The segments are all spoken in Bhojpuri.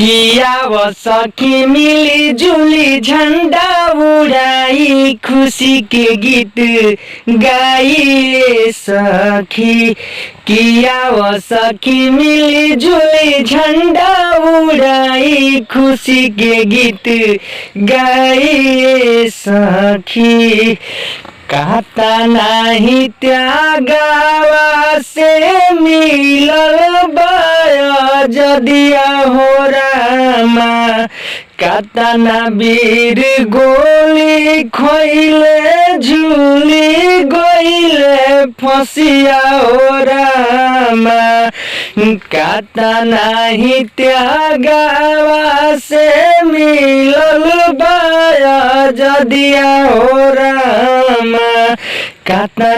किया वो सखी मिली जुली झंडा उड़ाई खुशी के गीत गाइए सखी। किया वो सखी मिली जुली झंडा उड़ाई खुशी के गीत गाइए सखी। कहता नहीं त्यागावा से मिलल बाया जदिया हो रामा। कहता ना वीर गोली खोइले झूली गोइले फसिया हो रामा। कहता नहीं त्यागावा से मिलल बाया जदिया हो रामा। कहता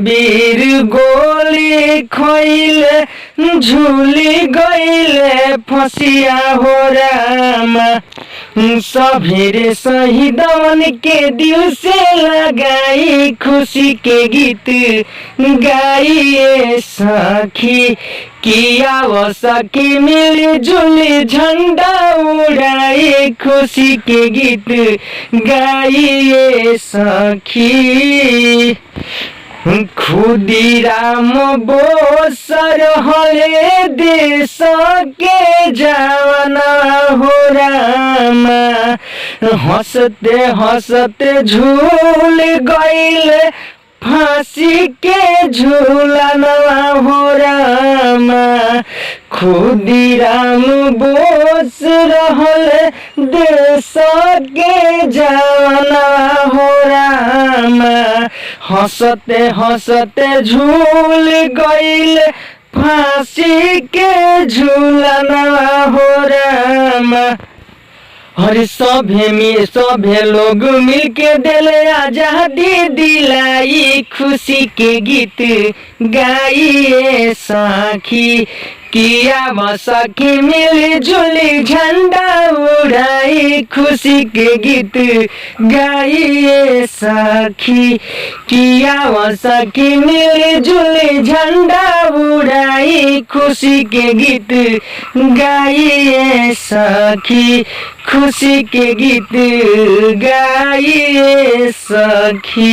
वीर गोली खोइले झूली गइले फसिया हो रामा। सभेरे शहीदवन के दिल से लगाई खुशी के गीत गाइए सखी। किया वो सखी मिली जुली झंडा उड़ाई खुशी के गीत गाइए सखी। खुदीराम बोसर हले देश के जवाना हो रामा। हंसते हंसते झूल गइले फांसी के झूलना हो रामा। खुदीराम बोस रहल देश के जवाना हो रामा। हंसते हंसते झूल गइले फांसी के झूलना हो रामा। हर सभे लोग मिलके दिले आजादी दिलाई खुशी के गीत गाइए सखी। किया वो सखी मिली जुली झंडा उड़ाई खुशी के गीत गाइए सखी। किया वो सखी मिली जुली झंडा उड़ाई खुशी के गीत गाइए सखी। खुशी के गीत गाइए सखी।